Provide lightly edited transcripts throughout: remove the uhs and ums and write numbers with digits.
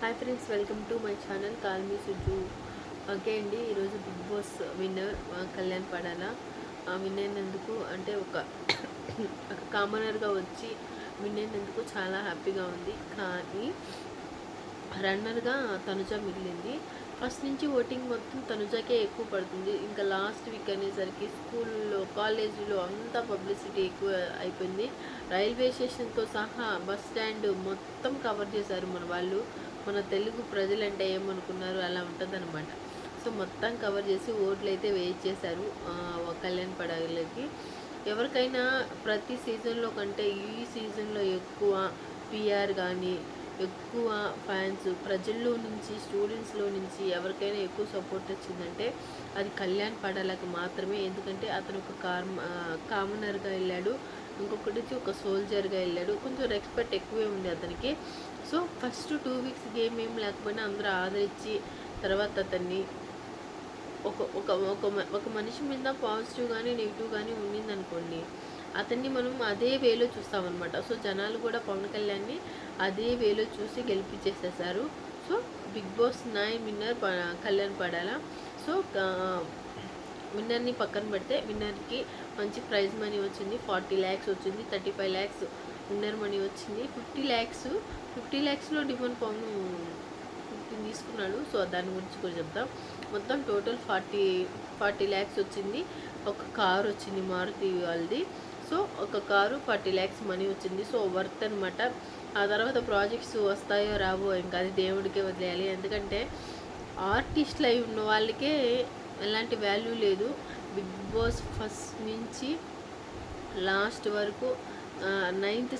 Hi friends, welcome to my channel call me Suju. Okay అండి, ఈరోజు Bigg Boss winner Kalyan Padala. Win అయినందుకు అంటే ఒక కామనర్గా వచ్చి విన్ అయినందుకు చాలా హ్యాపీగా ఉంది. కానీ రన్నర్గా తనుజ మిగిలింది. ఫస్ట్ నుంచి ఓటింగ్ మొత్తం తనుజకే ఎక్కువ పడుతుంది. ఇంకా లాస్ట్ వీక్ అనేసరికి స్కూల్లో, కాలేజీలో అంతా పబ్లిసిటీ ఎక్కువ అయిపోయింది. రైల్వే స్టేషన్తో సహా బస్ స్టాండ్ మొత్తం కవర్ చేశారు మన వాళ్ళు. మన తెలుగు ప్రజలంటే ఏమనుకున్నారు, అలా ఉంటుందన్నమాట. సో మొత్తం కవర్ చేసి ఓట్లు అయితే వేయించేశారు కళ్యాణ్ పడాలకి. ఎవరికైనా ప్రతి సీజన్లో కంటే ఈ సీజన్లో ఎక్కువ పిఆర్ కానీ, ఎక్కువ ఫ్యాన్స్ ప్రజల్లో నుంచి, స్టూడెంట్స్లో నుంచి ఎవరికైనా ఎక్కువ సపోర్ట్ వచ్చిందంటే అది కళ్యాణ్ పడాలకు మాత్రమే. ఎందుకంటే అతను ఒక కామనర్గా వెళ్ళాడు, ఇంకొకటి ఒక సోల్జర్గా వెళ్ళాడు. కొంచెం రెస్పెక్ట్ ఎక్కువే ఉంది అతనికి. సో ఫస్ట్ 2 వీక్స్ గేమ్ ఏం లేకపోయినా అందరూ ఆదరించి తర్వాత అతన్ని ఒక ఒక ఒక మనిషి మీద పాజిటివ్ కానీ నెగిటివ్ కానీ ఉండిందనుకోండి, అతన్ని మనం అదే వేలో చూస్తామన్నమాట. సో జనాలు కూడా పవన్ కళ్యాణ్ని అదే వేలో చూసి గెలిపించేసేసారు. So Bigg Boss 9 winner Kalyan Padala. So విన్నర్ని పక్కన పెడితే విన్నర్కి మంచి ప్రైజ్ మనీ వచ్చింది. 40 lakhs వచ్చింది, 35 lakhs విన్నర్ మనీ వచ్చింది, 50 lakhsలో డిమాండ్ పవన్ 15 తీసుకున్నాడు. సో దాని గురించి కూడా చెప్తాం. మొత్తం టోటల్ 40 lakhs వచ్చింది. ఒక కారు వచ్చింది మారుతి వాళ్ళది. సో ఒక కారు 40 lakhs మనీ వచ్చింది. సో వర్త్ అనమాట. ఆ తర్వాత ప్రాజెక్ట్స్ వస్తాయో రావో ఇంకా అది దేవుడికే వదిలేయాలి. ఎందుకంటే ఆర్టిస్టులు అయి ఉన్న వాళ్ళకే ఎలాంటి వాల్యూ లేదు. బిగ్ బాస్ ఫస్ట్ నుంచి లాస్ట్ వరకు 9th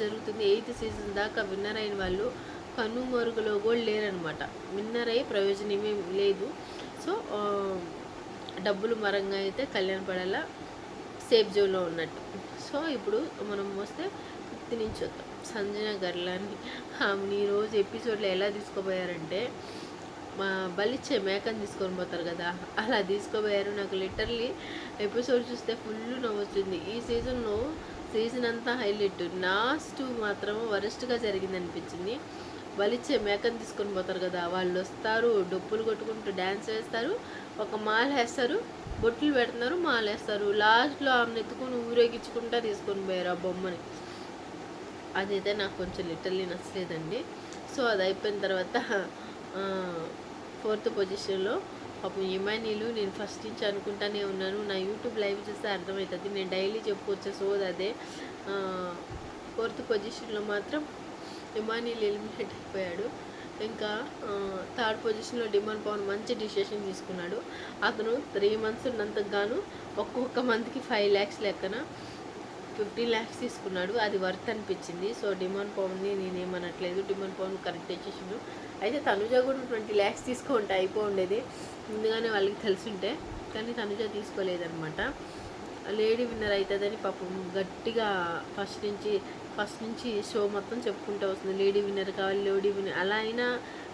జరుగుతుంది. 8th సీజన్ దాకా విన్నర్ అయిన వాళ్ళు కనుమరుగులో కూడా లేరనమాట. విన్నర్ అయ్యే ప్రయోజనమే లేదు. సో డబ్బులు మరంగా అయితే కళ్యాణ్ పడాల సేఫ్ జోన్లో ఉన్నట్టు. సో ఇప్పుడు మనం వస్తే 5th నుంచి వద్దాం. సంజన గర్లాని ఆమెని ఈరోజు ఎపిసోడ్లో ఎలా తీసుకోపోయారంటే, మా బలిచ్చే మేకని తీసుకొని పోతారు కదా, అలా తీసుకోపోయారు. నాకు లిటరలీ ఎపిసోడ్ చూస్తే ఫుల్ నవ్వుతుంది. ఈ సీజన్లో సీజన్ అంతా హైలైట్, లాస్ట్ మాత్రం వరస్ట్గా జరిగింది అనిపించింది. బలిచ్చే మేకని తీసుకొని పోతారు కదా, వాళ్ళు వస్తారు, డప్పులు కొట్టుకుంటూ డ్యాన్స్ వేస్తారు, ఒక మాల వేస్తారు, బొట్లు పెడుతున్నారు, మాల వేస్తారు. లాస్ట్లో ఆమెను ఎత్తుకొని ఊరేగించుకుంటా తీసుకొని పోయారు ఆ బొమ్మని. అదైతే నాకు కొంచెం లిటరలీ నచ్చలేదండి. సో అది అయిపోయిన తర్వాత 4th పొజిషన్లో పాపం ఇమానీలు. నేను ఫస్ట్ నుంచి అనుకుంటానే ఉన్నాను, నా యూట్యూబ్ లైవ్ చూస్తే అర్థమవుతుంది, నేను డైలీ చెప్పుకొచ్చే సోది అదే. 4th పొజిషన్లో మాత్రం ఇమానీలు ఎలిమినేట్ అయిపోయాడు. ఇంకా 3rd పొజిషన్లో డిమాండ్ పవన్ మంచి డిసిషన్ తీసుకున్నాడు. అతను 3 months ఉన్నంతకు గాను ఒక్కొక్క మంత్కి 5 lakhs లెక్కన 15 lakhs తీసుకున్నాడు. అది వర్త్ అనిపించింది. సో డిమాండ్ పవన్ని నేనేమనట్లేదు, డిమాండ్ పవన్ కరెక్ట్ డెసిషన్. అయితే తనుజ కూడా 20 lakhs తీసుకుంటే అయిపోయిండేది ముందుగానే వాళ్ళకి తెలుసుంటే, కానీ తనుజ తీసుకోలేదనమాట. లేడీ విన్నర్ అవుతుందని పాపం గట్టిగా ఫస్ట్ నుంచి షో మొత్తం చెప్పుకుంటూ వస్తుంది, లేడీ విన్నర్ కావాలి, లేడీ విన్నర్. అలా అయినా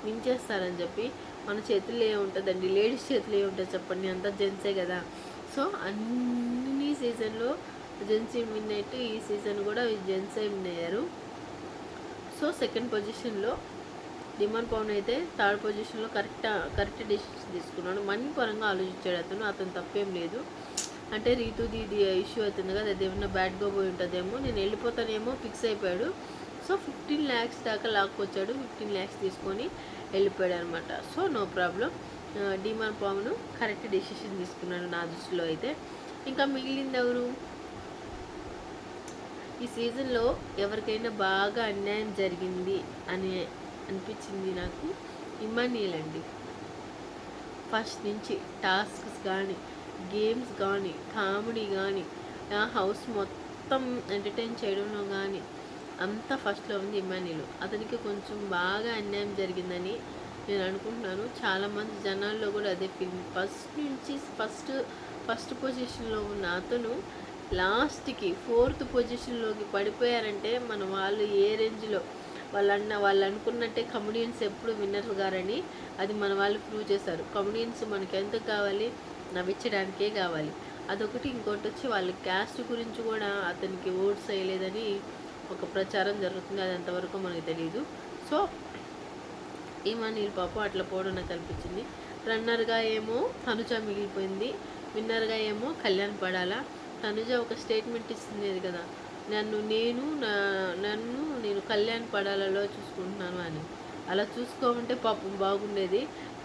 వించేస్తారని చెప్పి మన చేతుల్లో ఏముంటుందండి, లేడీస్ చేతుల్లో ఏముంటుంది చెప్పండి, అంతా జెంట్సే కదా. సో అన్ని సీజన్లో జెంట్స్ విన్ అయితే ఈ సీజన్ కూడా జెంట్సే విన్ అయ్యారు. సో 2nd పొజిషన్లో డిమాండ్ పవన్ అయితే 3rd పొజిషన్లో కరెక్ట్ డెసిషన్ తీసుకున్నాడు. మనీ పరంగా ఆలోచించాడు అతను తప్పేం లేదు. అంటే రీతుది ఇది ఇష్యూ అవుతుంది కదా, అది ఏమన్నా బ్యాడ్గా పోయి ఉంటుందేమో, నేను వెళ్ళిపోతానేమో ఫిక్స్ అయిపోయాడు. సో 15 lakhs దాకా లాక్కొచ్చాడు. 15 lakhs తీసుకొని వెళ్ళిపోయాడు అనమాట. So no problem. Demand Pavan correct decision తీసుకున్నాడు నా దృష్టిలో అయితే. ఇంకా మిగిలింది ఎవరు ఈ సీజన్లో ఎవరికైనా బాగా అన్యాయం జరిగింది అని అనిపించింది నాకు, ఇమాన్యుయల్ అండి. ఫస్ట్ నుంచి టాస్క్స్ కానీ, గేమ్స్ కానీ, కామెడీ కానీ, హౌస్ మొత్తం ఎంటర్టైన్ చేయడంలో కానీ అంతా ఫస్ట్లో ఉంది ఇమాన్యుయల్. అతనికి కొంచెం బాగా అన్యాయం జరిగిందని నేను అనుకుంటున్నాను. చాలామంది జనాల్లో కూడా అదే ఫీలింగ్. ఫస్ట్ నుంచి ఫస్ట్ పొజిషన్లో ఉన్న అతను లాస్ట్కి 4th పొజిషన్లోకి పడిపోయారంటే మన వాళ్ళు ఏ రేంజ్లో వాళ్ళు అనుకున్నట్టే కమెడియన్స్ ఎప్పుడు విన్నర్స్ గారని అది మన వాళ్ళు ప్రూవ్ చేశారు. కమెడియన్స్ మనకి ఎందుకు కావాలి, నవ్వించడానికే కావాలి. అదొకటి. ఇంకోటి వచ్చి వాళ్ళ క్యాస్ట్ గురించి కూడా అతనికి ఓట్స్ వేయలేదని ఒక ప్రచారం జరుగుతుంది. అది అంతవరకు మనకు తెలియదు. సో ఇమానీల్ పాపం అట్లా పోవడం నాకు అనిపించింది. రన్నర్గా ఏమో తనుజ మిగిలిపోయింది, విన్నర్గా ఏమో కళ్యాణ్ పడాలా. తనుజ ఒక స్టేట్మెంట్ ఇస్తుంది కదా, నన్ను నేను కళ్యాణ్ పడాలలో చూసుకుంటున్నాను అని. అలా చూసుకోమంటే పాపం బాగుండేది.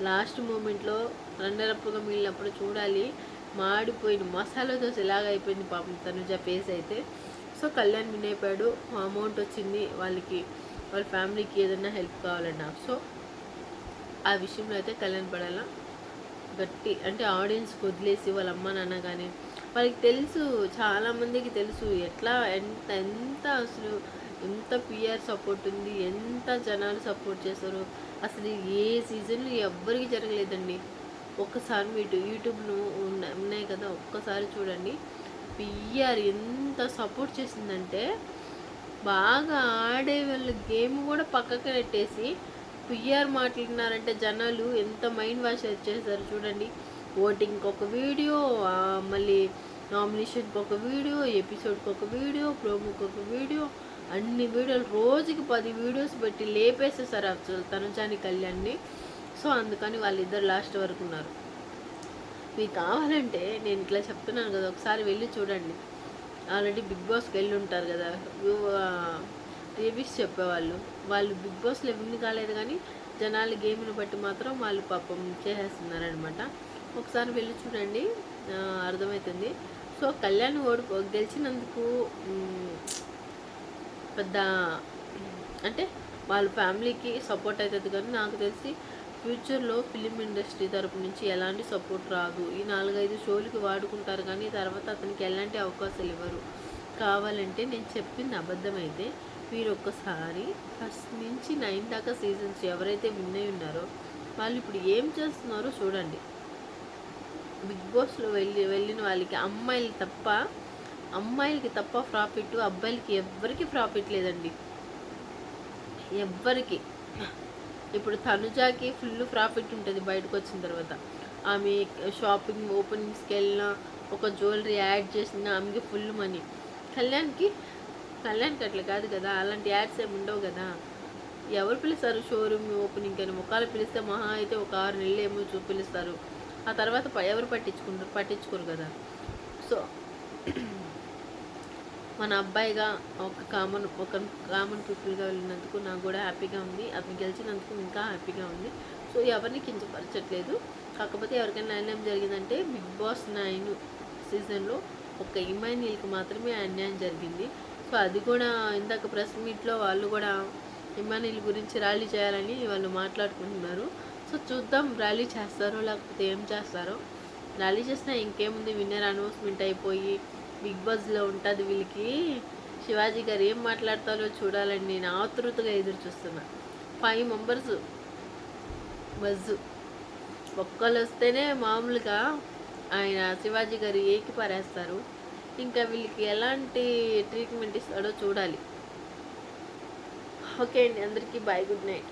లాస్ట్ మూమెంట్లో రన్నరప్గా మిగిలినప్పుడు చూడాలి, మాడిపోయిన మసాలా దోశ ఎలాగ అయిపోయింది పాపం తనుజ ఫేస్ అయితే. సో కళ్యాణ్ విన్ అయిపోయాడు. అమౌంట్ వచ్చింది వాళ్ళకి, వాళ్ళ ఫ్యామిలీకి ఏదైనా హెల్ప్ కావాలన్నా. సో ఆ విషయంలో అయితే కళ్యాణ్ పడాలా గట్టి, అంటే ఆడియన్స్కి వదిలేసి వాళ్ళ అమ్మ నాన్న కానీ వాళ్ళకి తెలుసు, చాలామందికి తెలుసు ఎట్లా ఎంత ఎంత అసలు ఎంత పిఆర్ సపోర్ట్ ఉంది, ఎంత జనాలు సపోర్ట్ చేస్తారు. అసలు ఏ సీజన్లో ఎవ్వరికి జరగలేదండి. ఒక్కసారి మీరు యూట్యూబ్లో ఉన్నాయి కదా, ఒక్కసారి చూడండి. పిఆర్ ఎంత సపోర్ట్ చేసిందంటే బాగా ఆడే వాళ్ళ గేమ్ కూడా పక్కకు నెట్టేసి పిఆర్ మాట్లాడినారంటే జనాలు ఎంత మైండ్ వాష్ చేశారు చూడండి. ఓటింగ్కి ఒక వీడియో, మళ్ళీ నామినేషన్కి ఒక వీడియో, ఎపిసోడ్కి ఒక వీడియో, ప్రోమోకి ఒక వీడియో, అన్ని వీడియోలు రోజుకి 10 వీడియోస్ పెట్టి లేపేసేసారు అసలు తనుజాని కళ్యాణ్ని. సో అందుకని వాళ్ళిద్దరు లాస్ట్ వరకు ఉన్నారు. మీకు కావాలంటే నేను ఇట్లా చెప్తున్నాను కదా, ఒకసారి వెళ్ళి చూడండి. ఆల్రెడీ బిగ్ బాస్కి వెళ్ళి ఉంటారు కదా రివ్యూస్ చెప్పేవాళ్ళు, వాళ్ళు బిగ్ బాస్లో విన్ కాలేదు కానీ జనాలు గేమ్ని బట్టి మాత్రం వాళ్ళు పాపం చేసేస్తున్నారనమాట. ఒకసారి వెళ్ళి చూడండి, అర్థమవుతుంది. సో కళ్యాణ్ గెలిచినందుకు పెద్ద అంటే వాళ్ళ ఫ్యామిలీకి సపోర్ట్ అవుతుంది, కానీ నాకు తెలిసి ఫ్యూచర్లో ఫిలిం ఇండస్ట్రీ తరపు నుంచి ఎలాంటి సపోర్ట్ రాదు. ఈ 4-5 షోలకి వాడుకుంటారు కానీ తర్వాత అతనికి ఎలాంటి అవకాశాలు ఇవ్వరు. కావాలంటే నేను చెప్పింది అబద్ధమైతే మీరు ఒక్కసారి ఫస్ట్ నుంచి 9 దాకా సీజన్స్ ఎవరైతే విన్ అయి ఉన్నారో వాళ్ళు ఇప్పుడు ఏం చేస్తున్నారో చూడండి. బిగ్ బాస్లో వెళ్ళిన వాళ్ళకి అమ్మాయిలకి తప్ప ప్రాఫిట్, అబ్బాయిలకి ఎవ్వరికి ప్రాఫిట్ లేదండి, ఎవ్వరికి. ఇప్పుడు తనుజాకి ఫుల్ ప్రాఫిట్ ఉంటుంది బయటకు వచ్చిన తర్వాత. ఆమె షాపింగ్ ఓపెనింగ్స్కి వెళ్ళినా, ఒక జ్యువెలరీ యాడ్ చేసిన ఆమెకి ఫుల్ మనీ. కళ్యాణ్కి అట్లా కాదు కదా, అలాంటి యాడ్స్ ఏమి ఉండవు కదా. ఎవరు పిలుస్తారు షోరూమ్ ఓపెనింగ్ అని? ఒకవేళ పిలిస్తే మహా అయితే ఒక 6 నెలలు ఏమో పిలుస్తారు, ఆ తర్వాత ఎవరు పట్టించుకోరు కదా. సో మన అబ్బాయిగా ఒక కామన్ పీపుల్గా వెళ్ళినందుకు నాకు కూడా హ్యాపీగా ఉంది, అతను గెలిచినందుకు ఇంకా హ్యాపీగా ఉంది. సో ఎవరిని కించపరచట్లేదు. కాకపోతే ఎవరికైనా అన్యాయం జరిగిందంటే బిగ్ బాస్ 9 సీజన్లో ఒక ఇమాన్యుయల్కి మాత్రమే అన్యాయం జరిగింది. సో అది కూడా ఇందాక ప్రెస్ మీట్లో వాళ్ళు కూడా ఇమాన్యుయల్ గురించి ర్యాలీ చేయాలని వాళ్ళు మాట్లాడుకుంటున్నారు. సో చూద్దాం ర్యాలీ చేస్తారో లేకపోతే ఏం చేస్తారో. ర్యాలీ చేసినా ఇంకేముంది, విన్నర్ అనౌన్స్మెంట్ అయిపోయి బిగ్ బాస్లో ఉంటుంది. వీళ్ళకి శివాజీ గారు ఏం మాట్లాడతారో చూడాలని నేను ఆతృతగా ఎదురు చూస్తున్నా. 5 మెంబర్స్ బజ్జు ఒక్కళ్ళు వస్తేనే మామూలుగా ఆయన శివాజీ గారు ఏకి పారేస్తారు. ఇంకా వీళ్ళకి ఎలాంటి ట్రీట్మెంట్ ఇస్తాడో చూడాలి. ఓకే అండి, అందరికీ బాయ్, గుడ్ నైట్.